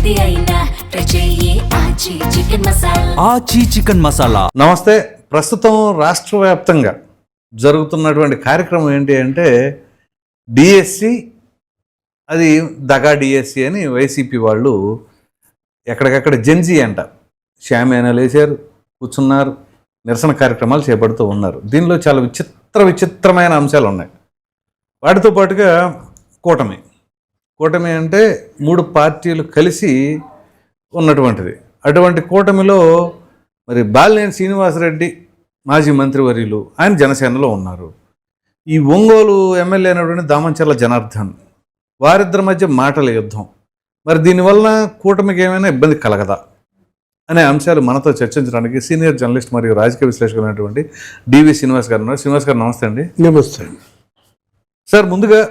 ఏది అయినా ట్రై చెయ్యి ఆచి చికెన్ మసాలా. ఆచి చికెన్ మసాలా. నమస్తే. ప్రస్తుతం రాష్ట్ర వ్యాప్తంగా జరుగుతున్నటువంటి కార్యక్రమం ఏంటి అంటే డిఎస్సి, అది దగా డిఎస్సి అని వైసీపీ వాళ్ళు ఎక్కడికక్కడ జెన్జీ అంట షామియానాలు వేశారు, కూర్చున్నారు, నిరసన కార్యక్రమాలు చేపడుతూ ఉన్నారు. దీనిలో చాలా విచిత్రమైన అంశాలు ఉన్నాయి. వాటితో పాటుగా కూటమి అంటే 3 పార్టీలు కలిసి ఉన్నటువంటిది. అటువంటి కూటమిలో మరి బాలినేని శ్రీనివాసరెడ్డి మాజీ మంత్రివర్యులు, ఆయన జనసేనలో ఉన్నారు. ఈ ఒంగోలు ఎమ్మెల్యే అయినటువంటి దామంచర్ల జనార్దన్, వారిద్దరి మధ్య మాటల యుద్ధం. మరి దీనివల్ల కూటమికి ఏమైనా ఇబ్బంది కలగదా అనే అంశాలు మనతో చర్చించడానికి సీనియర్ జర్నలిస్ట్ మరియు రాజకీయ విశ్లేషకులు అయినటువంటి డివి శ్రీనివాస్ గారు ఉన్నారు. శ్రీనివాస్ గారు నమస్తే అండి. నమస్తే సార్, ముందుగా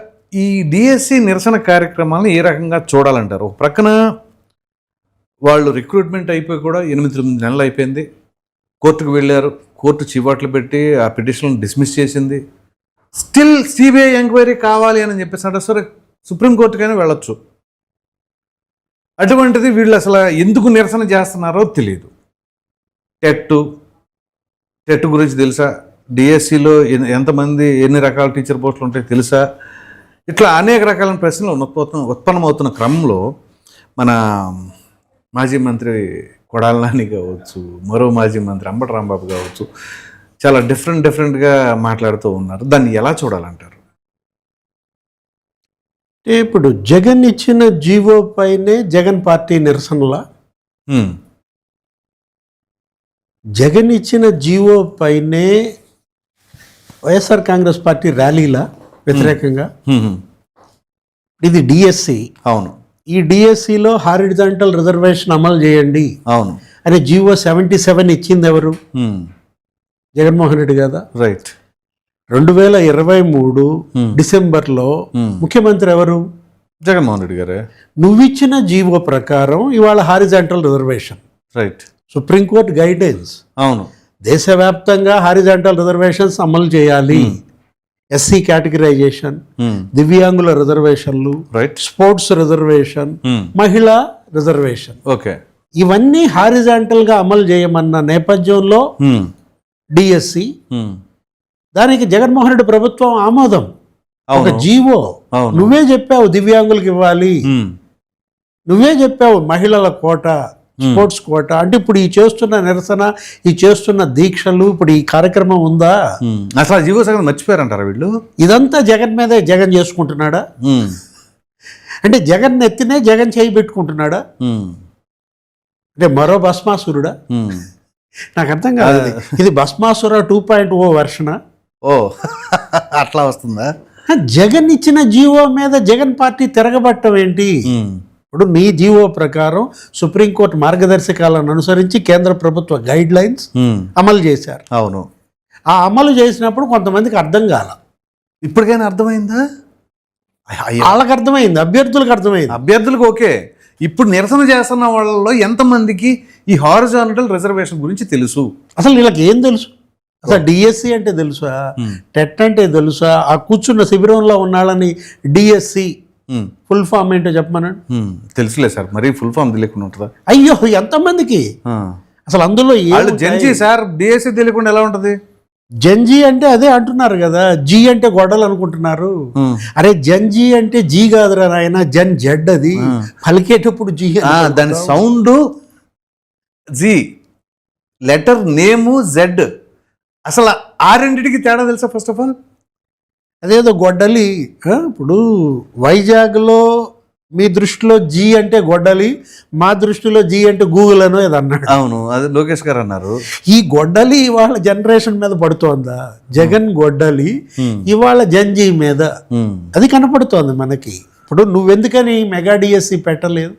ఈ డిఎస్సి నిరసన కార్యక్రమాలను ఏ రకంగా చూడాలంటారు? ఒక ప్రక్కన వాళ్ళు రిక్రూట్మెంట్ అయిపోయి కూడా 8-9 నెలలు అయిపోయింది, కోర్టుకు వెళ్ళారు, కోర్టు చివాట్లు పెట్టి ఆ పిటిషన్ డిస్మిస్ చేసింది. స్టిల్ సిబిఐ ఎంక్వైరీ కావాలి అని చెప్పేసి అంటే సరే సుప్రీంకోర్టుకైనా వెళ్ళొచ్చు. అటువంటిది వీళ్ళు అసలు ఎందుకు నిరసన చేస్తున్నారో తెలియదు. టెట్ గురించి తెలుసా? డిఎస్సిలో ఎంతమంది ఎన్ని రకాల టీచర్ పోస్టులు ఉంటాయో తెలుసా? ఇట్లా అనేక రకాలైన ప్రశ్నలు ఉత్పన్నమవుతున్న క్రమంలో మన మాజీ మంత్రి కొడాలి నాని కావచ్చు, మరో మాజీ మంత్రి అంబటి రాంబాబు కావచ్చు, చాలా డిఫరెంట్గా మాట్లాడుతూ ఉన్నారు. దాన్ని ఎలా చూడాలంటారు? ఇప్పుడు జగన్ ఇచ్చిన జీవో పైనే జగన్ పార్టీ నిరసనలా, జగన్ ఇచ్చిన జీవో పైనే వైఎస్ఆర్ కాంగ్రెస్ పార్టీ ర్యాలీలా వ్యతిరేకంగా. ఇది డిఎస్సి. అవును. ఈ డిఎస్సిలో హారిజాంటల్ రిజర్వేషన్ అమలు చేయండి అవును అని జీవో 77 ఇచ్చింది ఎవరు? జగన్మోహన్ రెడ్డి కదా. రైట్. 2023 డిసెంబర్లో ముఖ్యమంత్రి ఎవరు? జగన్మోహన్ రెడ్డి గారే. నువ్విచ్చిన జీవో ప్రకారం ఇవాళ horizontal reservation. Right. Supreme court guidance. అవును. దేశవ్యాప్తంగా హారిజాంటల్ రిజర్వేషన్స్ అమలు చేయాలి. ఎస్సీ కేటగిరైజేషన్, దివ్యాంగుల రిజర్వేషన్లు, స్పోర్ట్స్ రిజర్వేషన్, మహిళా రిజర్వేషన్, ఓకే, ఇవన్నీ హారిజాంటల్ గా అమలు చేయమన్న నేపథ్యంలో డిఎస్సి, దానికి జగన్మోహన్ రెడ్డి ప్రభుత్వం ఆమోదం. ఒక జీవో. నువ్వే చెప్పావు దివ్యాంగులకు ఇవ్వాలి, నువ్వే చెప్పావు మహిళల కోట, స్పోర్ట్స్ కోట. అంటే ఇప్పుడు ఈ చేస్తున్న నిరసన, ఈ చేస్తున్న దీక్షలు, ఇప్పుడు ఈ కార్యక్రమం ఉందా? అసలు జీవో సగం మర్చిపోయారంటారా వీళ్ళు? ఇదంతా జగన్ మీదే జగన్ చేసుకుంటున్నాడా? అంటే జగన్ ఎత్తినే జగన్ చేయి పెట్టుకుంటున్నాడా? అంటే మరో భస్మాసురుడా? నాకు అర్థం కాదు. ఇది భస్మాసుర 2.0 వెర్షనా? ఓ అట్లా వస్తుందా? జగన్ ఇచ్చిన జీవో మీద జగన్ పార్టీ తిరగబట్టం ఏంటి? ఇప్పుడు నీ జీవో ప్రకారం సుప్రీంకోర్టు మార్గదర్శకాలను అనుసరించి కేంద్ర ప్రభుత్వ గైడ్ లైన్స్ అమలు చేశారు. అవును. ఆ అమలు చేసినప్పుడు కొంతమందికి అర్థం కాల. ఇప్పటికైనా అర్థమైందా? వాళ్ళకి అర్థమైంది, అభ్యర్థులకు అర్థమైంది. అభ్యర్థులకు ఓకే. ఇప్పుడు నిరసన చేస్తున్న వాళ్ళలో ఎంతమందికి ఈ హారిజాంటల్ రిజర్వేషన్ గురించి తెలుసు? అసలు వీళ్ళకి ఏం తెలుసు? అసలు డిఎస్సి అంటే తెలుసా? టెట్ అంటే తెలుసా? ఆ కూర్చున్న శిబిరంలో ఉన్నాళ్ళని డిఎస్సి ఫుల్ ఫామ్ ఏంటో చెప్పమన్నాడు. తెలుసులే సార్, మరి ఫుల్ ఫామ్ తెలియకుండా ఉంటుందా? అయ్యో, ఎంతమందికి అసలు అందులో జెన్జీ సార్, డిఎస్సి తెలియకుండా ఎలా ఉంటుంది? జంజీ అంటే అదే అంటున్నారు కదా, జీ అంటే గొడవలు అనుకుంటున్నారు. అరే జంజీ అంటే జీ కాదురా నాయన, జన్ జెడ్. అది పలికేటప్పుడు జీ, దాని సౌండ్ జీ, లెటర్ నేము జెడ్. అసలు ఆ రెండింటికి తేడా తెలుసా? ఫస్ట్ ఆఫ్ ఆల్ అదేదో గొడ్డలి. ఇప్పుడు వైజాగ్లో మీ దృష్టిలో జీ అంటే గొడ్డలి, మా దృష్టిలో జీ అంటే గూగుల్ అనో ఏదో అన్నాడు. అవును, అది లోకేష్ గారు అన్నారు. ఈ గొడ్డలి ఇవాళ జనరేషన్ మీద పడుతోందా? జగన్ గొడ్డలి ఇవాళ జంజీ మీద అది కనపడుతోంది మనకి. ఇప్పుడు నువ్వెందుకని మెగా డిఎస్సి పెట్టలేదు?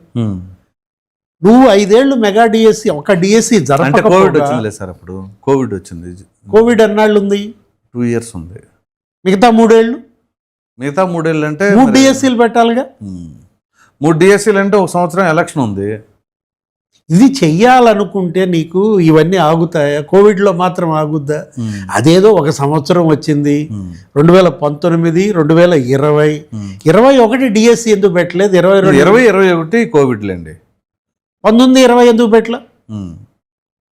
నువ్వు 5 ఏళ్ళు మెగా డిఎస్సి, ఒక డిఎస్సి జరగకపోగా. కోవిడ్ వచ్చింది సార్, అప్పుడు కోవిడ్ వచ్చింది. కోవిడ్ ఎన్నాళ్ళు ఉంది? 2 years ఉంది. మిగతా 3 ఏళ్ళు అంటే 3 డిఎస్సీలు పెట్టాలిగా. 3 డిఎస్సీలు అంటే 1 సంవత్సరం ఎలక్షన్ ఉంది. ఇది చెయ్యాలనుకుంటే నీకు ఇవన్నీ ఆగుతాయా? కోవిడ్లో మాత్రం ఆగుద్దా? అదేదో 1 సంవత్సరం వచ్చింది, 2019, 2020, 21 డిఎస్సి ఎందుకు పెట్టలేదు? 2021 కోవిడ్లేండి. 19, 20 ఎందుకు పెట్టలా?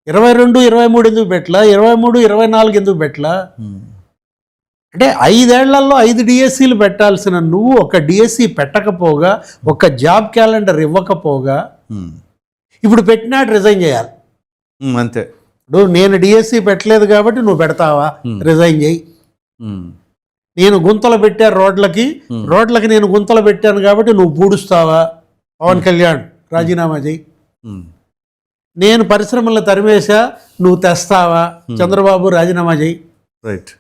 22, 23 ఎందుకు పెట్టలా? 23, 24 ఎందుకు పెట్టలా? అంటే 5 ఏళ్లలో 5 డిఎస్సీలు పెట్టాల్సిన నువ్వు ఒక డిఎస్సి పెట్టకపోగా, ఒక జాబ్ క్యాలెండర్ ఇవ్వకపోగా, ఇప్పుడు పెట్టినాడు రిజైన్ చేయాలి. అంతే. ఇప్పుడు నేను డిఎస్సి పెట్టలేదు కాబట్టి నువ్వు పెడతావా? రిజైన్ చేయి. నేను గుంతలు పెట్టాను రోడ్లకి నేను గుంతలు పెట్టాను కాబట్టి నువ్వు పూడుస్తావా? పవన్ కళ్యాణ్ రాజీనామా చేయి. నేను పరిశ్రమల్లో తరిమేశా, నువ్వు తెస్తావా? చంద్రబాబు రాజీనామా చేయి. రైట్.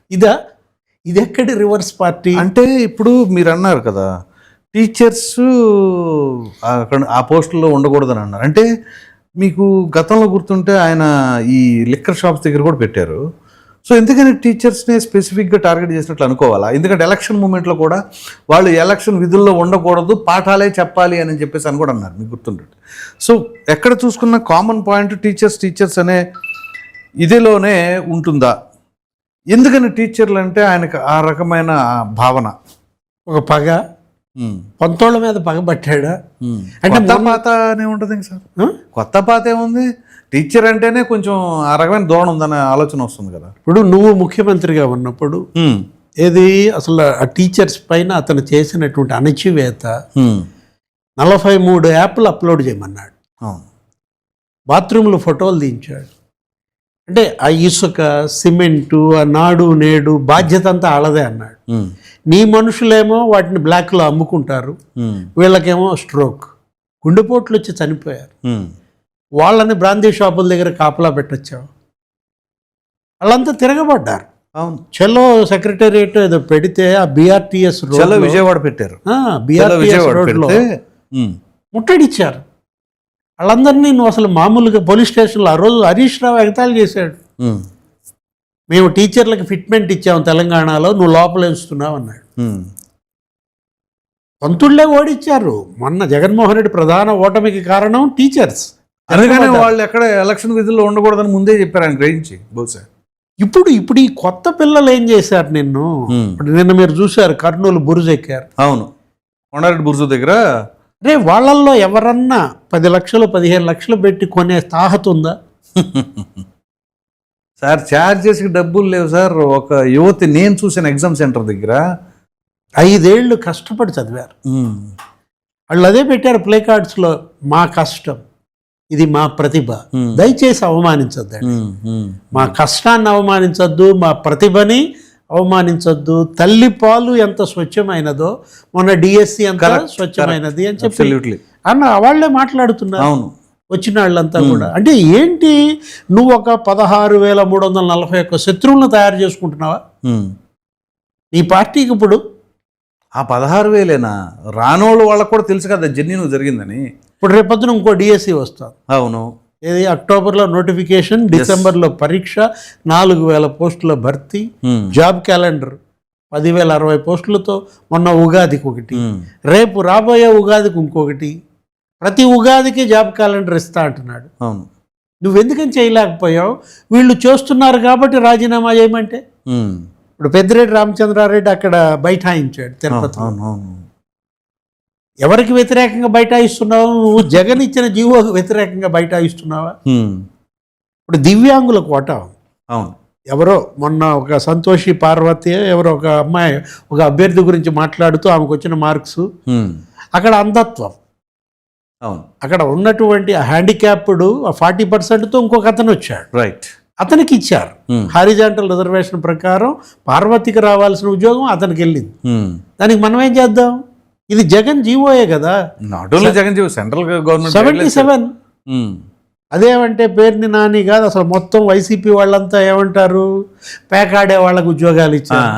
ఇది ఎక్కడి రివర్స్ పార్టీ? అంటే ఇప్పుడు మీరు అన్నారు కదా టీచర్స్ అక్కడ ఆ పోస్టుల్లో ఉండకూడదని అన్నారు. అంటే మీకు గతంలో గుర్తుంటే ఆయన ఈ లిక్కర్ షాప్స్ దగ్గర కూడా పెట్టారు. సో ఎందుకని టీచర్స్ని స్పెసిఫిక్గా టార్గెట్ చేసినట్లు అనుకోవాలా? ఎందుకంటే ఎలక్షన్ మూమెంట్లో కూడా వాళ్ళు ఎలక్షన్ విధుల్లో ఉండకూడదు, పాఠాలే చెప్పాలి అని చెప్పేసి అని కూడా అన్నారు, మీకు గుర్తుంటుంది. సో ఎక్కడ చూసుకున్న కామన్ పాయింట్ టీచర్స్ అనే ఇదిలోనే ఉంటుందా? ఎందుకని టీచర్లు అంటే ఆయనకు ఆ రకమైన భావన, ఒక పగ, పంతోళ్ళ మీద పగ పట్టాడా? అంటే పాత అనే ఉంటుంది సార్. కొత్త పాత ఏముంది? టీచర్ అంటేనే కొంచెం ఆ రకమైన ధోరణి ఉందనే ఆలోచన వస్తుంది కదా. ఇప్పుడు నువ్వు ముఖ్యమంత్రిగా ఉన్నప్పుడు ఏది అసలు ఆ టీచర్స్ పైన అతను చేసినటువంటి అణచివేత, 43 యాప్లు అప్లోడ్ చేయమన్నాడు, బాత్రూంలో ఫోటోలు దించాడు. అంటే ఆ ఇసుక, సిమెంటు, ఆ నాడు నేడు బాధ్యత అంతా ఆళ్ళదే అన్నాడు. నీ మనుషులేమో వాటిని బ్లాక్లో అమ్ముకుంటారు, వీళ్ళకేమో స్ట్రోక్, గుండెపోట్లు వచ్చి చనిపోయారు. వాళ్ళని బ్రాందీ షాపుల దగ్గర కాపలా పెట్టొచ్చావు. వాళ్ళంతా తిరగబడ్డారు. అవును. చలో సెక్రటేరియట్ ఏదో పెడితే ఆ బిఆర్టీఎస్ రోడ్ విజయవాడ పెట్టారు, బిఆర్టీఎస్ రోడ్లో ముట్టడిచ్చారు. వాళ్ళందరినీ నువ్వు అసలు మామూలుగా పోలీస్ స్టేషన్లో ఆ రోజు హరీష్ రావు ఎగతాళి చేశాడు. మేము టీచర్లకు ఫిట్మెంట్ ఇచ్చాము తెలంగాణలో, నువ్వు లోపల వేస్తున్నావు అన్నాడు. పంతుళ్లే ఓడిచ్చారు. మొన్న జగన్మోహన్ రెడ్డి ప్రధాన ఓటమికి కారణం టీచర్స్. అందుకనే వాళ్ళు ఎక్కడ ఎలక్షన్ విధుల్లో ఉండకూడదని ముందే చెప్పారు ఆయన గ్రహించి. బహుశా ఇప్పుడు ఈ కొత్త పిల్లలు ఏం చేశారు నిన్న మీరు చూశారు, కర్నూలు బురుజు ఎక్కారు. అవును, కొండారెడ్డి బురుజు దగ్గర. రే వాళ్ళల్లో ఎవరన్నా 10 లక్షలు 15 లక్షలు పెట్టి కొనే తాహత ఉందా? సార్ ఛార్జెస్కి డబ్బులు లేవు సార్. ఒక యువతి నేను చూసిన ఎగ్జామ్ సెంటర్ దగ్గర 5 ఏళ్ళు కష్టపడి చదివారు. వాళ్ళు అదే పెట్టారు ప్లే కార్డ్స్లో, మా కష్టం, ఇది మా ప్రతిభ, దయచేసి అవమానించొద్దండి. మా కష్టాన్ని అవమానించొద్దు, మా ప్రతిభని అవమానించొద్దు. తల్లి పాలు ఎంత స్వచ్ఛమైనదో మొన్న డిఎస్సి ఎంత స్వచ్ఛమైనది అని చెప్పి అన్న వాళ్ళే మాట్లాడుతున్నారు. అవును, వచ్చిన వాళ్ళంతా కూడా. అంటే ఏంటి, నువ్వు ఒక 16,341 శత్రువులను తయారు చేసుకుంటున్నావా నీ పార్టీకి? ఇప్పుడు ఆ 16,000 రానోళ్ళు వాళ్ళకు కూడా తెలుసు కదా జర్నీ నువ్వు జరిగిందని. ఇప్పుడు రేపొద్దున ఇంకో డిఎస్సి వస్తుంది. అవును. ఏది అక్టోబర్లో నోటిఫికేషన్, డిసెంబర్లో పరీక్ష, 4,000 పోస్టుల భర్తీ, జాబ్ క్యాలెండర్ 10,060 పోస్టులతో మొన్న ఉగాదికి ఒకటి, రేపు రాబోయే ఉగాదికి ఇంకొకటి, ప్రతి ఉగాదికి జాబ్ క్యాలెండర్ ఇస్తా అంటున్నాడు. అవును. నువ్వెందుకని చేయలేకపోయావు? వీళ్ళు చేస్తున్నారు కాబట్టి రాజీనామా చేయమంటే. ఇప్పుడు పెద్దిరెడ్డి రామచంద్రారెడ్డి అక్కడ బైఠాయించాడు తిరుపతి. ఎవరికి వ్యతిరేకంగా బైఠాయిస్తున్నావు నువ్వు? జగన్ ఇచ్చిన జీవోకి వ్యతిరేకంగా బైఠాయిస్తున్నావా? ఇప్పుడు దివ్యాంగుల కోట. అవును. ఎవరో మొన్న ఒక సంతోషి పార్వతి ఎవరో ఒక అమ్మాయి ఒక అభ్యర్థి గురించి మాట్లాడుతూ ఆమెకు వచ్చిన మార్క్స్, అక్కడ అంధత్వం, అవును, అక్కడ ఉన్నటువంటి హ్యాండిక్యాప్డ్ 40%తో ఇంకొక అతను వచ్చాడు. రైట్. అతనికి ఇచ్చారు హారిజాంటల్ రిజర్వేషన్ ప్రకారం. పార్వతికి రావాల్సిన ఉద్యోగం అతనికి వెళ్ళింది. దానికి మనం ఏం చేద్దాం? ఇది జగన్ జీవోయే కదా. Not only Jagan GO, central government 77. అదేమంటే పేరుని నాని కాదు అసలు, మొత్తం వైసీపీ వాళ్ళంతా ఏమంటారు, పేకాడే వాళ్ళకు ఉద్యోగాలు ఇచ్చారు.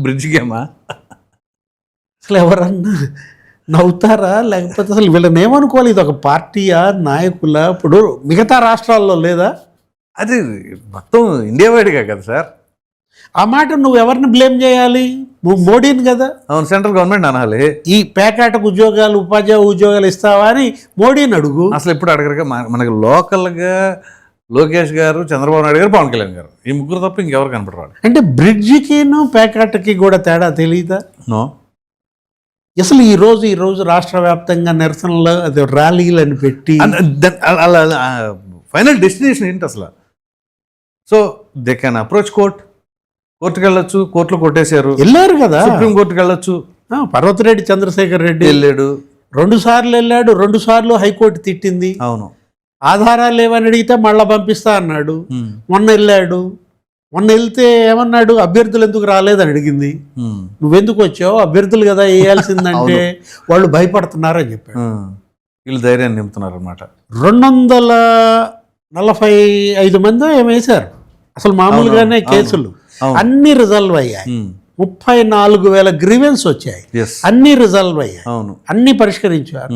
బ్రిడ్జ్ గేమా? అసలు ఎవరన్నా నవ్వుతారా? లేకపోతే అసలు వీళ్ళని ఏమనుకోవాలి? ఇది ఒక పార్టీయా, నాయకుల? ఇప్పుడు మిగతా రాష్ట్రాల్లో లేదా? అది మొత్తం ఇండియా వైడ్గా కదా సార్. ఆ మాట నువ్వు ఎవరిని బ్లేమ్ చేయాలి? మోడీని కదా. అవును, సెంట్రల్ గవర్నమెంట్ అనాలి. ఈ పేకాటకు ఉద్యోగాలు, ఉపాధ్యాయ ఉద్యోగాలు ఇస్తావా అని మోడీని అడుగు. అసలు ఎప్పుడు అడగరుగా. మనకి లోకల్గా లోకేష్ గారు, చంద్రబాబు నాయుడు గారు, పవన్ కళ్యాణ్ గారు, ఈ ముగ్గురు తప్ప ఇంకెవరు కనపడరాడు. అంటే బ్రిడ్జికిను పేకాటకి కూడా తేడా తెలియదా? నో. అసలు ఈ రోజు రాష్ట్ర వ్యాప్తంగా నిరసనలు అది ర్యాలీలు అని పెట్టి అలా ఫైనల్ డెస్టినేషన్ ఏంటి అసలు? సో దే కెన్ అప్రోచ్ కోర్టుకి వెళ్ళొచ్చు, కోర్టులో కొట్టేశారు, వెళ్ళారు కదా, సుప్రీం కోర్టుకి వెళ్ళొచ్చు. పర్వతిరెడ్డి చంద్రశేఖర్ రెడ్డి వెళ్ళాడు, 2 సార్లు వెళ్ళాడు, 2 సార్లు హైకోర్టు తిట్టింది. అవును, ఆధారాలు లేవని అడిగితే మళ్ళా పంపిస్తా అన్నాడు. మొన్న వెళ్ళాడు, మొన్న వెళ్తే ఏమన్నాడు, అభ్యర్థులు ఎందుకు రాలేదని అడిగింది. నువ్వెందుకు వచ్చావు, అభ్యర్థులు కదా వేయాల్సిందంటే వాళ్ళు భయపడుతున్నారని చెప్పాడు. వీళ్ళు ధైర్యాన్ని నింపుతున్నారు అనమాట. 245 మంది ఏమేశారు అసలు మామూలుగానే కేసులు, అన్ని రిజల్వ్ అయ్యాయి. 34,000 గ్రీవెన్స్ వచ్చాయి, అన్ని రిజల్వ్ అయ్యాయి, అన్ని పరిష్కరించారు.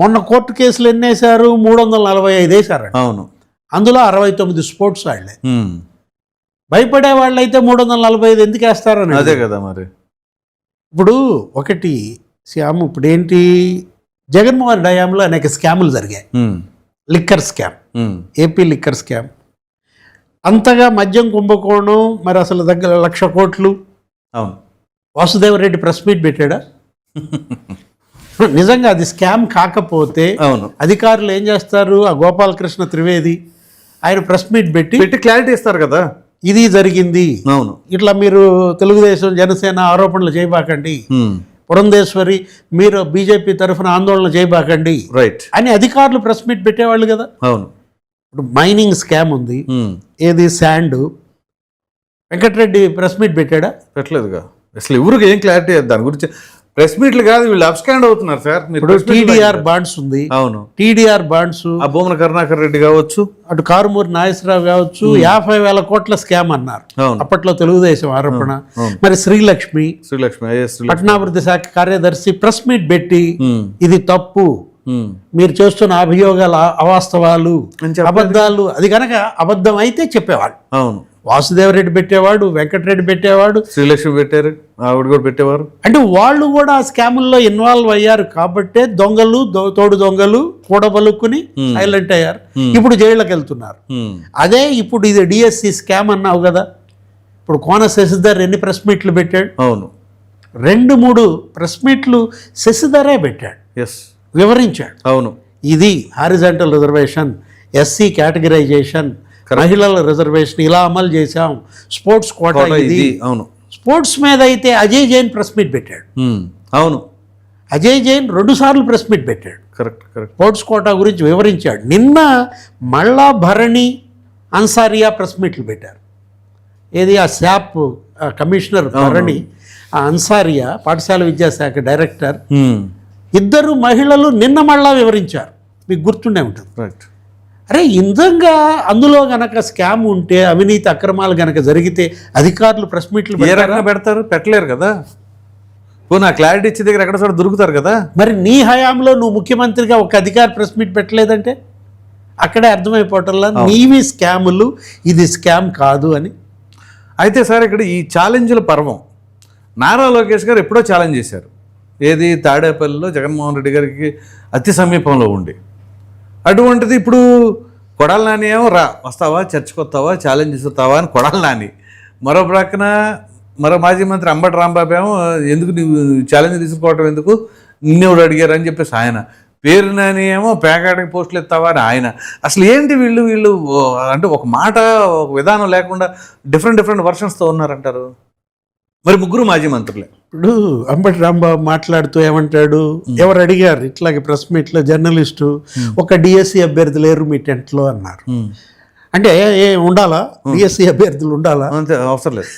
మొన్న కోర్టు కేసులు ఎన్ని వేశారు, 345 వేశారు. అవును, అందులో 69 స్పోర్ట్స్ వాళ్ళే. భయపడే వాళ్ళు అయితే 345 ఎందుకు వేస్తారని. అదే కదా మరి. ఇప్పుడు ఒకటి శ్యామ్, ఇప్పుడు ఏంటి, జగన్మోహన్ హయాంలో అనేక స్కాములు జరిగాయి. Liquor scam, AP liquor scam, అంతగా మద్యం కుంభకోణం, మరి అసలు దగ్గర 1,00,000 కోట్లు. అవును, వాసుదేవరెడ్డి ప్రెస్ మీట్ పెట్టాడా? నిజంగా అది స్కామ్ కాకపోతే అవును, అధికారులు ఏం చేస్తారు, ఆ గోపాలకృష్ణ త్రివేది ఆయన ప్రెస్ మీట్ పెట్టి క్లారిటీ ఇస్తారు కదా, ఇది జరిగింది. అవును, ఇట్లా మీరు తెలుగుదేశం జనసేన ఆరోపణలు చేయబాకండి, పురంధేశ్వరి మీరు బీజేపీ తరఫున ఆందోళన చేయబాకండి రైట్ అని అధికారులు ప్రెస్ మీట్ పెట్టేవాళ్ళు కదా. అవును, ఇప్పుడు మైనింగ్ స్కామ్ ఉంది, ఏది శాండ్, వెంకటరెడ్డి ప్రెస్ మీట్ పెట్టాడా? పెట్టలేదుగా. అసలు ఎవరికి ఏం క్లారిటీ దాని గురించి ప్రెస్ మీట్లు కాదు, వీళ్ళు అబ్స్కాండ్ అవుతున్నారు సార్. ఇప్పుడు టీడీఆర్ బాండ్స్ ఉంది. అవును, టీడీఆర్ బాండ్స్, భూమన కరుణాకర్ రెడ్డి కావచ్చు, అటు కారుమూరి నాగేశ్వరరావు కావచ్చు, 50,000 కోట్ల స్కామ్ అన్నారు అప్పట్లో తెలుగుదేశం ఆరోపణ. మరి శ్రీలక్ష్మి పట్టణాభివృద్ధి శాఖ కార్యదర్శి ప్రెస్ మీట్ పెట్టి ఇది తప్పు, మీరు చేస్తున్న అభియోగాలు అవాస్తవాలు, అబద్ధాలు, అది కనుక అబద్ధం అయితే చెప్పేవాళ్ళు. అవును, వాసుదేవరెడ్డి పెట్టేవాడు, వెంకటరెడ్డి పెట్టేవాడు, శ్రీలక్ష్మి పెట్టారు, ఆవిడ కూడా పెట్టేవారు. అంటే వాళ్ళు కూడా ఆ స్కాముల్లో ఇన్వాల్వ్ అయ్యారు కాబట్టే దొంగలు తోడు దొంగలు కూడబలుక్కుని సైలెంట్ అయ్యారు. ఇప్పుడు జైళ్ళకి వెళ్తున్నారు. అదే ఇప్పుడు ఇది డిఎస్సి స్కామ్ అన్నావు కదా, ఇప్పుడు కోన శశిధర్ ఎన్ని ప్రెస్ మీట్లు పెట్టాడు? అవును, 2-3 ప్రెస్ మీట్లు శశిధరే పెట్టాడు, వివరించాడు. అవును, ఇది హారిజాంటల్ రిజర్వేషన్, ఎస్సీ కేటగిరైజేషన్, మహిళల రిజర్వేషన్ ఇలా అమలు చేశాం, స్పోర్ట్స్ కోటా ఇది. అవును, స్పోర్ట్స్ మీద అయితే అజయ్ జైన్ ప్రెస్ మీట్ పెట్టాడు. అవును, అజయ్ జైన్ 2 సార్లు ప్రెస్ మీట్ పెట్టాడు, కరెక్ట్ కరెక్ట్, స్పోర్ట్స్ కోటా గురించి వివరించాడు. నిన్న మళ్ళా భరణి అన్సారియా ప్రెస్ మీట్లు పెట్టారు. ఏది ఆ శాప్ కమిషనర్ భరణి, ఆ అన్సారియా పాఠశాల విద్యాశాఖ డైరెక్టర్, ఇద్దరు మహిళలు నిన్న మళ్ళా వివరించారు. మీకు గుర్తుండే ఉంటుంది. రైట్. అరే ఇందంగా అందులో గనక స్కామ్ ఉంటే, అవినీతి అక్రమాలు గనక జరిగితే అధికారులు ప్రెస్ మీట్లు పెడతారు? పెట్టలేరు కదా. నా క్లారిటీ ఇచ్చే దగ్గర ఎక్కడ చోట దొరుకుతారు కదా. మరి నీ హయాంలో నువ్వు ముఖ్యమంత్రిగా ఒక అధికారి ప్రెస్ మీట్ పెట్టలేదంటే అక్కడే అర్థమైపోవటంలా నీవి స్కాములు, ఇది స్కామ్ కాదు అని. అయితే సార్ ఇక్కడ ఈ ఛాలెంజ్ల పర్వం నారా లోకేష్ గారు ఎప్పుడో ఛాలెంజ్ చేశారు. ఏది, తాడేపల్లిలో జగన్మోహన్ రెడ్డి గారికి అతి సమీపంలో ఉండి. అటువంటిది ఇప్పుడు కొడాలి నాని ఏమో వస్తావా, చర్చకు వస్తావా, ఛాలెంజ్ ఇస్తావా అని కొడాలి నాని, మరో ప్రక్కన మరో మాజీ మంత్రి అంబటి రాంబాబు ఏమో ఎందుకు నువ్వు ఛాలెంజ్ తీసుకోవటం ఎందుకు, నిన్నెవడు అడిగారు అని చెప్పేసి ఆయన, పేరు నాని ఏమో పేకాటకి పోస్టులు ఎత్తావా అని ఆయన. అసలు ఏంటి వీళ్ళు అంటే ఒక మాట ఒక విధానం లేకుండా డిఫరెంట్ వర్షన్స్తో ఉన్నారంటారు. మరి ముగ్గురు మాజీ మంత్రులే. ఇప్పుడు అంబటి రాంబాబు మాట్లాడుతూ ఏమంటాడు, ఎవరు అడిగారు ఇట్లాగే ప్రెస్ మీట్లో జర్నలిస్టు, ఒక డిఎస్సి అభ్యర్థి లేరు మీ టెంట్లో అన్నారు. అంటే ఉండాలా, డిఎస్సి అభ్యర్థులు ఉండాలా? అంతే, అవసరం లేదు.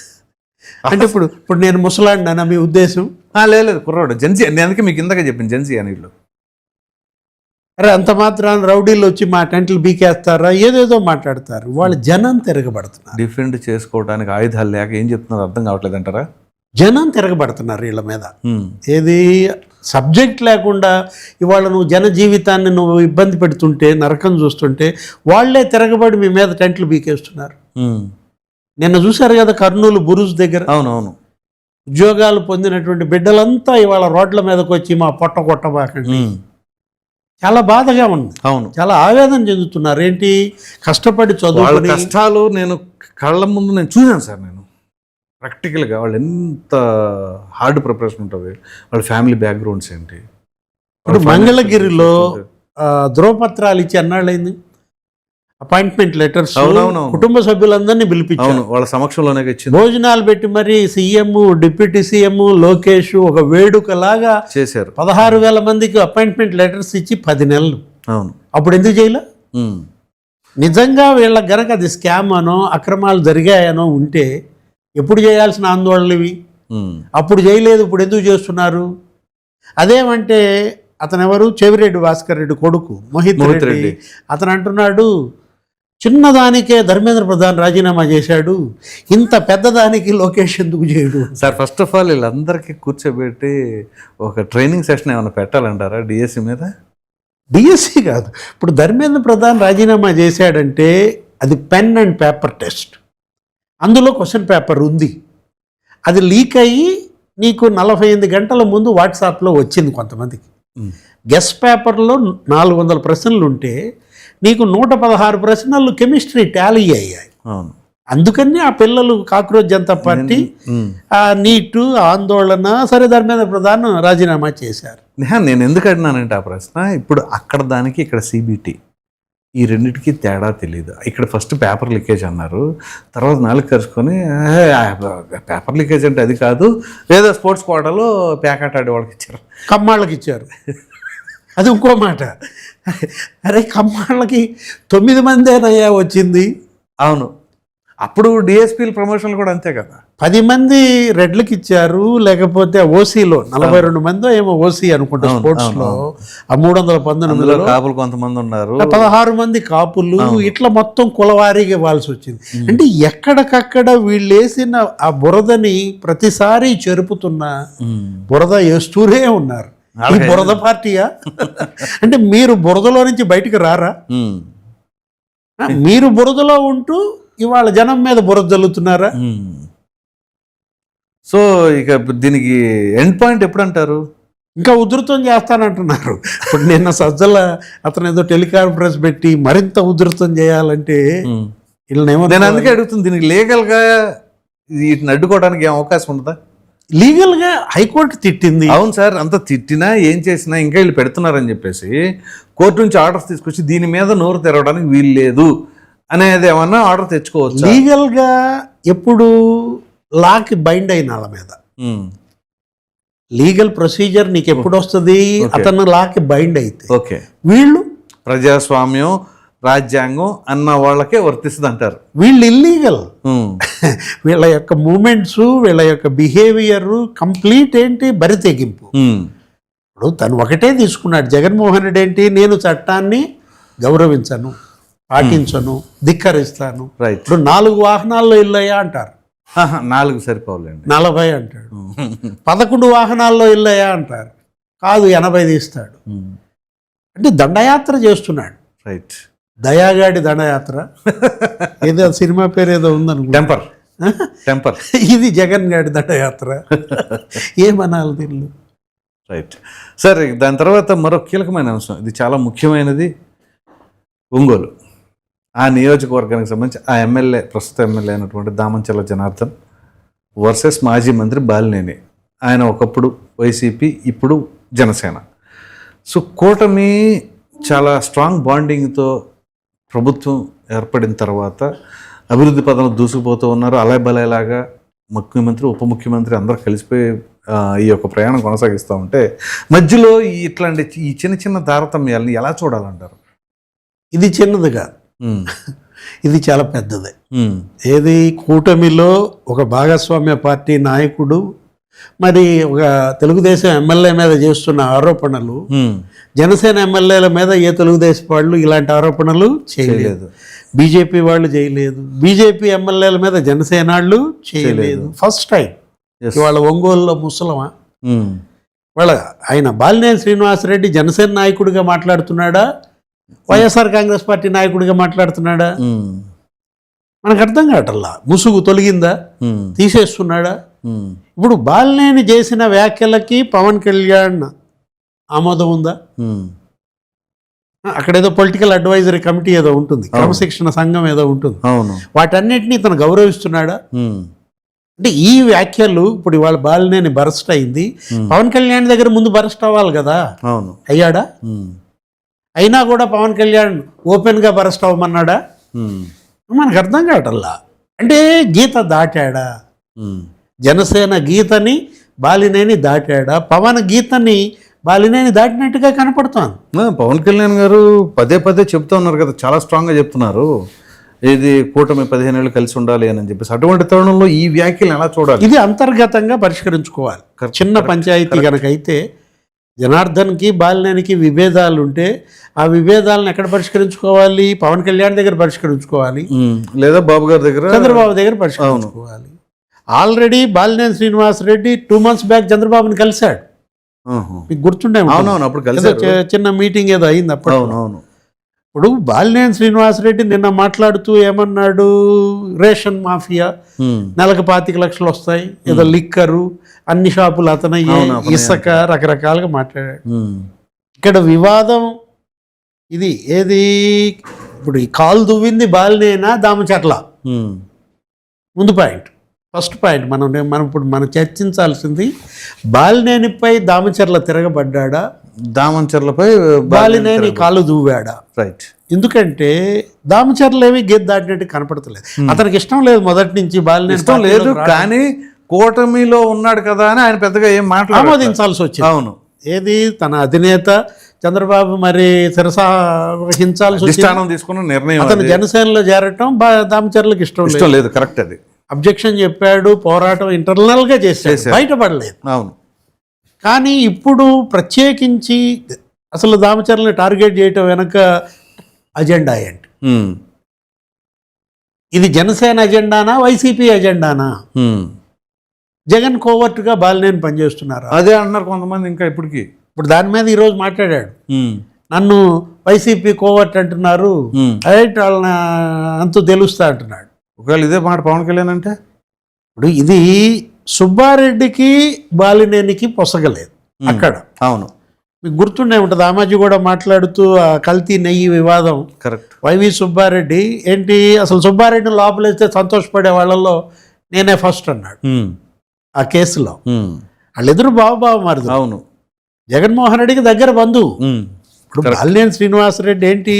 అంటే ఇప్పుడు నేను ముసలాడినా మీ ఉద్దేశం? లేదు, కుర్రాడు జెన్సీ. నేను అందుకే మీకు ఇందాక చెప్పింది జెన్సీ అని. వీళ్ళు అరే అంత మాత్రాన్ని రౌడీలు వచ్చి మా టెంట్లు బీకేస్తారా, ఏదేదో మాట్లాడతారు. వాళ్ళు జనం తిరగబడుతున్నారు. డిఫెండ్ చేసుకోవడానికి ఆయుధాలు లేక ఏం చెప్తున్నారు అర్థం కావట్లేదు అంటారా? జనం తిరగబడుతున్నారు వీళ్ళ మీద. ఏది సబ్జెక్ట్ లేకుండా ఇవాళ నువ్వు జన జీవితాన్ని నువ్వు ఇబ్బంది పెడుతుంటే, నరకం చూస్తుంటే వాళ్లే తిరగబడి మీ మీద టెంట్లు బీకేస్తున్నారు. నిన్న చూశారు కదా కర్నూలు బురుజ్ దగ్గర. అవునవును, ఉద్యోగాలు పొందినటువంటి బిడ్డలంతా ఇవాళ రోడ్ల మీదకి వచ్చి మా పొట్ట కొట్టబాకండి. చాలా బాధగా ఉంది. అవును, చాలా ఆవేదన చెందుతున్నారు. ఏంటి, కష్టపడి చదువు కష్టాలు నేను కళ్ళ ముందు నేను చూశాను సార్. నేను ప్రాక్టికల్గా వాళ్ళు ఎంత హార్డ్ ప్రిపరేషన్ ఉంటుంది, వాళ్ళ ఫ్యామిలీ బ్యాక్గ్రౌండ్స్ ఏంటి. ఇప్పుడు మంగళగిరిలో ధ్రువపత్రాలు ఇచ్చి అన్నాళ్ళైంది, అపాయింట్మెంట్ లెటర్స్, కుటుంబ సభ్యులందరినీ పిలిపించారు, వాళ్ళ సమక్షంలోనే ఇచ్చింది. భోజనాలు పెట్టి మరి సీఎం, డిప్యూటీ సీఎం, లోకేష్ ఒక వేడుకలాగా చేశారు. 16,000 మందికి అపాయింట్మెంట్ లెటర్స్ ఇచ్చి 10 నెలలు. అవును, అప్పుడు ఎందుకు చేయలే? నిజంగా వీళ్ళకి గనక అది స్కామ్ అనో అక్రమాలు జరిగాయనో ఉంటే ఎప్పుడు చేయాల్సిన ఆందోళనలు ఇవి. అప్పుడు చేయలేదు, ఇప్పుడు ఎందుకు చేస్తున్నారు? అదేమంటే అతను ఎవరు, చెవిరెడ్డి భాస్కర్ రెడ్డి కొడుకు మోహిత్ రెడ్డి, అతను అంటున్నాడు చిన్నదానికే ధర్మేంద్ర ప్రధాన్ రాజీనామా చేశాడు, ఇంత పెద్దదానికి లోకేష్ ఎందుకు చేయడు? సార్, ఫస్ట్ ఆఫ్ ఆల్ వీళ్ళందరికీ కూర్చోబెట్టి ఒక ట్రైనింగ్ సెషన్ ఏమైనా పెట్టాలంటారా డిఎస్సి మీద? డిఎస్సి కాదు, ఇప్పుడు ధర్మేంద్ర ప్రధాన్ రాజీనామా చేశాడంటే అది పెన్ అండ్ పేపర్ టెస్ట్, అందులో క్వశ్చన్ పేపర్ ఉంది, అది లీక్ అయ్యి నీకు 48 గంటల ముందు వాట్సాప్లో వచ్చింది కొంతమందికి. గెస్ట్ పేపర్లో 400 ప్రశ్నలు ఉంటే నీకు 116 ప్రశ్నలు కెమిస్ట్రీ టాలీ అయ్యాయి. అందుకని ఆ పిల్లలు కాక్రోచ్ జనతా పార్టీ నీటు ఆందోళన సరే ధర్మేంద్ర ప్రధాన్ రాజీనామా చేశారు. నేను ఎందుకు అడినానంటే ఆ ప్రశ్న, ఇప్పుడు అక్కడ దానికి ఇక్కడ సిబిటి, ఈ రెండింటికి తేడా తెలియదు. ఇక్కడ ఫస్ట్ పేపర్ లీకేజ్ అన్నారు, తర్వాత 4 కరుచుకొని పేపర్ లీకేజ్ అంటే అది కాదు, లేదా స్పోర్ట్స్ కోటాలో ప్యాకెట్ ఆడే వాళ్ళకి ఇచ్చారు, కమ్మాళ్ళకి ఇచ్చారు. అది ఇంకో మాట. అరే కమ్మాళ్ళకి 9 మందేనయ్యా వచ్చింది. అవును, అప్పుడు డిఎస్పీల ప్రమోషన్లు కూడా అంతే కదా, 10 మంది రెడ్లకి ఇచ్చారు, లేకపోతే ఓసీలో 42 మందో ఏమో ఓసీ అనుకుంటా స్పోర్ట్స్లో, ఆ 319 కాపులు కొంతమంది ఉన్నారు, 16 మంది కాపులు, ఇట్లా మొత్తం కులవారీగా ఇవ్వాల్సి వచ్చింది. అంటే ఎక్కడికక్కడ వీళ్ళు వేసిన ఆ బురదని ప్రతిసారి చెరుపుతున్న బురద వేస్తూనే ఉన్నారు. ఈ బురద పార్టీయా? అంటే మీరు బురదలో నుంచి బయటికి రారా? మీరు బురదలో ఉంటూ ఇవాళ జనం మీద బురద జల్లుతున్నారా? సో ఇక దీనికి ఎండ్ పాయింట్ ఎప్పుడు అంటారు? ఇంకా ఉధృతం చేస్తానంటున్నారు. ఇప్పుడు నిన్న సజ్జల అతను ఏదో టెలికాన్ఫరెన్స్ పెట్టి మరింత ఉధృతం చేయాలంటే వీళ్ళనేమో. నేను అందుకే అడుగుతుంది, దీనికి లీగల్గా వీటిని అడ్డుకోవడానికి ఏం అవకాశం ఉంటుందా? లీగల్గా హైకోర్టు తిట్టింది. అవును సార్, అంత తిట్టినా ఏం చేసినా ఇంకా వీళ్ళు పెడుతున్నారని చెప్పేసి కోర్టు నుంచి ఆర్డర్స్ తీసుకొచ్చి దీని మీద నోరు తెరవడానికి వీలు లేదు అనేది ఏమన్నా ఆర్డర్ తెచ్చుకోవచ్చు. లీగల్గా ఎప్పుడు లాకి బైండ్ అయిన వాళ్ళ మీద లీగల్ ప్రొసీజర్ నీకు ఎప్పుడు వస్తుంది? అతను లాకి బైండ్ అయితే. ఓకే, వీళ్ళు ప్రజాస్వామ్యం రాజ్యాంగం అన్న వాళ్ళకే వర్తిస్తుంది అంటారు. వీళ్ళు ఇల్లీగల్. వీళ్ళ యొక్క మూమెంట్స్, వీళ్ళ యొక్క బిహేవియర్ కంప్లీట్ ఏంటి బరి తెగింపు. ఇప్పుడు తను ఒకటే తీసుకున్నాడు జగన్మోహన్ రెడ్డి ఏంటి, నేను చట్టాన్ని గౌరవించను, పాటించను, ధిక్కరిస్తాను. ఇప్పుడు 4 వాహనాల్లో ఇల్లయ్యా అంటారు, 4 సరిపోలేండి, 40 అంటాడు. 11 వాహనాల్లో ఇల్లయ్యా అంటారు, కాదు 80 తీస్తాడు. అంటే దండయాత్ర చేస్తున్నాడు. రైట్, దయాగాడి దండయాత్ర ఏదో సినిమా పేరు ఏదో ఉందను, టెంపర్ టెంపర్. ఇది జగన్ గాడి దండయాత్ర. ఏమనాలి దీనిలో? రైట్ సార్, దాని తర్వాత మరో కీలకమైన అంశం, ఇది చాలా ముఖ్యమైనది. ఒంగోలు ఆ నియోజకవర్గానికి సంబంధించి ఆ ఎమ్మెల్యే, ప్రస్తుత ఎమ్మెల్యే అయినటువంటి దామంచెల జనార్దన్ వర్సెస్ మాజీ మంత్రి బాలినేని. ఆయన ఒకప్పుడు వైసీపీ, ఇప్పుడు జనసేన. సో కూటమి చాలా స్ట్రాంగ్ బాండింగ్తో ప్రభుత్వం ఏర్పడిన తర్వాత అభివృద్ధి పదంలో దూసుకుపోతూ ఉన్నారు. అలాగే ముఖ్యమంత్రి, ఉప ముఖ్యమంత్రి అందరూ కలిసిపోయి ఈ యొక్క ప్రయాణం కొనసాగిస్తూ ఉంటే మధ్యలో ఇట్లాంటి ఈ చిన్న చిన్న తారతమ్యాలని ఎలా చూడాలంటారు? ఇది చిన్నదిగా, ఇది చాలా పెద్దదే. ఏది కూటమిలో ఒక భాగస్వామ్య పార్టీ నాయకుడు మరి ఒక తెలుగుదేశం ఎమ్మెల్యే మీద చేస్తున్న ఆరోపణలు, జనసేన ఎమ్మెల్యేల మీద ఏ తెలుగుదేశం వాళ్ళు ఇలాంటి ఆరోపణలు చేయలేదు, బీజేపీ వాళ్ళు చేయలేదు, బీజేపీ ఎమ్మెల్యేల మీద జనసేన వాళ్ళు చేయలేదు. ఫస్ట్ టైం ఇవాళ ఒంగోలులో ముసలమా వాళ్ళ ఆయన బాలినేని శ్రీనివాసరెడ్డి జనసేన నాయకుడిగా మాట్లాడుతున్నాడా, వైఎస్ఆర్ కాంగ్రెస్ పార్టీ నాయకుడిగా మాట్లాడుతున్నాడా? మనకు అర్థం కావట్లా. ముసుగు తొలగిందా, తీసేస్తున్నాడా? ఇప్పుడు బాలినేని చేసిన వ్యాఖ్యలకి పవన్ కళ్యాణ్ ఆమోదం ఉందా? అక్కడ ఏదో పొలిటికల్ అడ్వైజరీ కమిటీ ఏదో ఉంటుంది, క్రమశిక్షణ సంఘం ఏదో ఉంటుంది, వాటన్నిటినీ తను గౌరవిస్తున్నాడా? అంటే ఈ వ్యాఖ్యలు ఇప్పుడు ఇవాళ బాలినేని బరస్ట్ అయింది. పవన్ కళ్యాణ్ దగ్గర ముందు బరస్ట్ అవ్వాలి కదా, అవును. అయ్యాడా? అయినా కూడా పవన్ కళ్యాణ్ ఓపెన్గా బరస్ట్ అవ్వమన్నాడా? మనకు అర్థం కావటల్లా. అంటే గీత దాటాడా? జనసేన గీతని బాలినేని దాటాడా? పవన్ గీతని బాలినేని దాటినట్టుగా కనపడుతోంది. పవన్ కళ్యాణ్ గారు పదే పదే చెప్తా ఉన్నారు కదా, చాలా స్ట్రాంగ్గా చెప్తున్నారు, ఇది కూటమి 15 ఏళ్ళు కలిసి ఉండాలి అని చెప్పేసి. అటువంటి తరుణంలో ఈ వ్యాఖ్యలు ఎలా చూడాలి? ఇది అంతర్గతంగా పరిష్కరించుకోవాలి. చిన్న పంచాయతీ కనుక అయితే జనార్దన్కి బాలినేనికి విభేదాలు ఉంటే ఆ విభేదాలను ఎక్కడ పరిష్కరించుకోవాలి? పవన్ కళ్యాణ్ దగ్గర పరిష్కరించుకోవాలి, లేదా బాబు గారి దగ్గర, చంద్రబాబు దగ్గర పరిష్కరించుకోవాలి. Already Balineni Srinivasa Reddy 2 months back చంద్రబాబుని కలిశాడు, మీకు గుర్తుండే. అవునవును, అప్పుడు చిన్న మీటింగ్ ఏదో అయింది అప్పుడు. అవునవును. ఇప్పుడు బాలినేని శ్రీనివాసరెడ్డి నిన్న మాట్లాడుతూ ఏమన్నాడు? రేషన్ మాఫియా, నెలకు 25 లక్షలు వస్తాయి, ఏదో లిక్కరు, అన్ని షాపులు అతనయ్యే, ఇసుక, రకరకాలుగా మాట్లాడాడు. ఇక్కడ వివాదం ఇది ఏది? ఇప్పుడు ఈ కాలు దువ్వింది బాలినేనా దామచర్ల? ముందు పాయింట్, ఫస్ట్ పాయింట్ మనం చర్చించాల్సింది బాలినేనిపై దామచర్ల తిరగబడ్డా, దామచర్లపై బాలినేని కాలు దువ్వాడా? రైట్. ఎందుకంటే దామచర్ల ఏమి గేదె దాటినట్టు కనపడతలేదు. అతనికి ఇష్టం లేదు మొదటి నుంచి, బాలినేని ఇష్టం లేదు, కానీ కూటమిలో ఉన్నాడు కదా అని ఆయన పెద్దగా ఏం ఆమోదించాల్సి వచ్చింది. అవును. ఏది తన అధినేత చంద్రబాబు మరి వహించాల్సి తీసుకున్న నిర్ణయం. అతను జనసేనలో చేరటం దామచర్లకు ఇష్టం లేదు. కరెక్ట్. అది అబ్జెక్షన్ చెప్పాడు, పోరాటం ఇంటర్నల్గా చేశాడు, బయటపడలేదు. అవును. కానీ ఇప్పుడు ప్రత్యేకించి అసలు దామచర్లని టార్గెట్ చేయటం వెనక అజెండా ఏంటి? ఇది జనసేన అజెండానా, వైసీపీ అజెండానా? జగన్ కోవర్ట్గా బాలినేని పనిచేస్తున్నారు, అదే అంటున్నారు కొంతమంది ఇంకా ఇప్పటికీ. ఇప్పుడు దాని మీద ఈరోజు మాట్లాడాడు, నన్ను వైసీపీ కోవర్ట్ అంటున్నారు, రైట్, వాళ్ళని అంతు తెలుస్తా అంటున్నాడు. ఒకవేళ ఇదే మాట పవన్ కళ్యాణ్ అంటే, ఇప్పుడు ఇది సుబ్బారెడ్డికి బాలినేనికి పొసగలేదు అక్కడ. అవును, మీకు గుర్తుండే ఉంటుంది, ఆమాజీ కూడా మాట్లాడుతూ ఆ కల్తీ నెయ్యి వివాదం. కరెక్ట్. వైవి సుబ్బారెడ్డి ఏంటి, అసలు సుబ్బారెడ్డిని లోపలేస్తే సంతోషపడే వాళ్ళల్లో నేనే ఫస్ట్ అన్నాడు ఆ కేసులో. వాళ్ళిద్దరు బావ మరిది. అవును. జగన్మోహన్ రెడ్డికి దగ్గర బంధువు. ఇప్పుడు బాలినేని శ్రీనివాసరెడ్డి ఏంటి,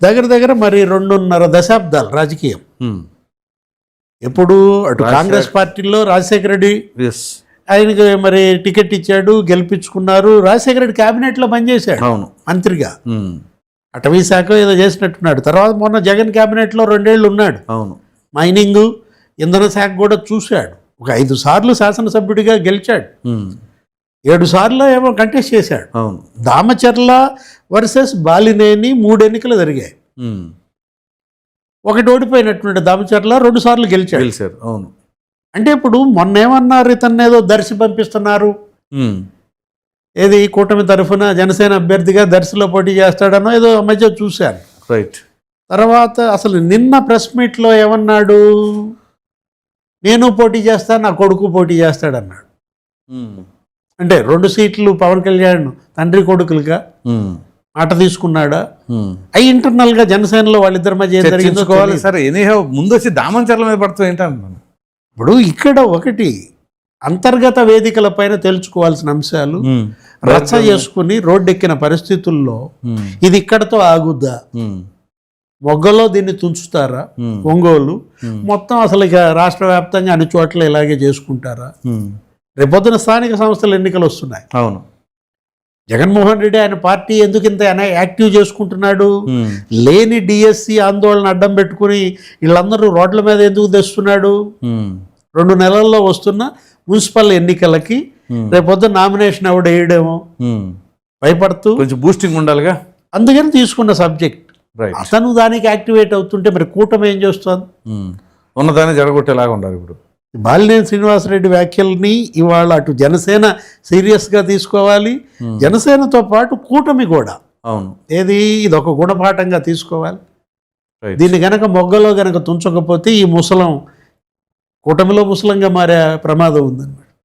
దగ్గర మరి 2.5 దశాబ్దాలు రాజకీయం. ఎప్పుడు అటు కాంగ్రెస్ పార్టీలో రాజశేఖర రెడ్డి ఆయనకి మరి టికెట్ ఇచ్చాడు, గెలిపించుకున్నారు. రాజశేఖర రెడ్డి క్యాబినెట్లో పనిచేశాడు మంత్రిగా, అటవీ శాఖ ఏదో చేసినట్టున్నాడు. తర్వాత మొన్న జగన్ క్యాబినెట్లో 2 ఏళ్ళు ఉన్నాడు. అవును. మైనింగ్, ఇంధన శాఖ కూడా చూశాడు. ఒక 5 సార్లు శాసనసభ్యుడిగా గెలిచాడు, 7 సార్లు ఏమో కంటెస్ట్ చేశాడు. అవును. దామచర్ల వర్సెస్ బాలినేని 3 ఎన్నికలు జరిగాయి. ఒకటి ఓడిపోయినటువంటి దామచర్ల 2 సార్లు గెలిచాడు. అవును. అంటే ఇప్పుడు మొన్న ఏమన్నారు, ఇతన్ని ఏదో దర్శి పంపిస్తున్నారు, ఏది కూటమి తరఫున జనసేన అభ్యర్థిగా దర్శిలో పోటీ చేస్తాడనో ఏదో మధ్య చూశాను. రైట్. తర్వాత అసలు నిన్న ప్రెస్ మీట్లో ఏమన్నాడు, నేను పోటీ చేస్తా, నా కొడుకు పోటీ చేస్తాడన్నాడు. అంటే 2 సీట్లు పవన్ కళ్యాణ్ తండ్రి కొడుకులుగా మాట తీసుకున్నాడా? అవి ఇంటర్నల్గా జనసేనలో వాళ్ళిద్దరి మధ్య ఏం జరిగించుకోవాలి. సరే, ఎనీహౌ ముందు వచ్చి దామచర్ల మీద పడుతుంది ఏంటంటున్నాను. ఇప్పుడు ఇక్కడ ఒకటి అంతర్గత వేదికల పైన తెలుసుకోవాల్సిన అంశాలు రచ్చ చేసుకుని రోడ్డెక్కిన పరిస్థితుల్లో ఇది ఇక్కడతో ఆగుద్దా, మొగ్గలో దీన్ని తుంచుతారా, ఒంగోలు మొత్తం అసలు ఇక రాష్ట్ర వ్యాప్తంగా అన్ని చోట్ల ఇలాగే చేసుకుంటారా? రేపొద్దున స్థానిక సంస్థల ఎన్నికలు వస్తున్నాయి. అవును. జగన్మోహన్ రెడ్డి ఆయన పార్టీ ఎందుకు ఇంత యాక్టివ్ చేసుకుంటున్నాడు? లేని డిఎస్సి ఆందోళన అడ్డం పెట్టుకుని వీళ్ళందరూ రోడ్ల మీద ఎందుకు తెస్తున్నాడు? 2 నెలల్లో వస్తున్న మున్సిపల్ ఎన్నికలకి రేపొద్దు నామినేషన్ ఎవడు వేయడేమో భయపడుతూ కొంచెం బూస్టింగ్ ఉండాలిగా, అందుకని తీసుకున్న సబ్జెక్ట్. అతను దానికి యాక్టివేట్ అవుతుంటే మరి కూటమి ఏం చేస్తుంది? ఉన్నదాన్ని జరగొట్టేలాగా ఉండాలి. ఇప్పుడు బాలినేని శ్రీనివాసరెడ్డి వ్యాఖ్యల్ని ఇవాళ అటు జనసేన సీరియస్గా తీసుకోవాలి, జనసేనతో పాటు కూటమి కూడా. అవును. ఏది ఇది ఒక గుణపాఠంగా తీసుకోవాలి. దీన్ని గనక మొగ్గలో గనక తుంచకపోతే ఈ ముసలం కూటమిలో ముసలంగా మారే ప్రమాదం ఉందన్నమాట.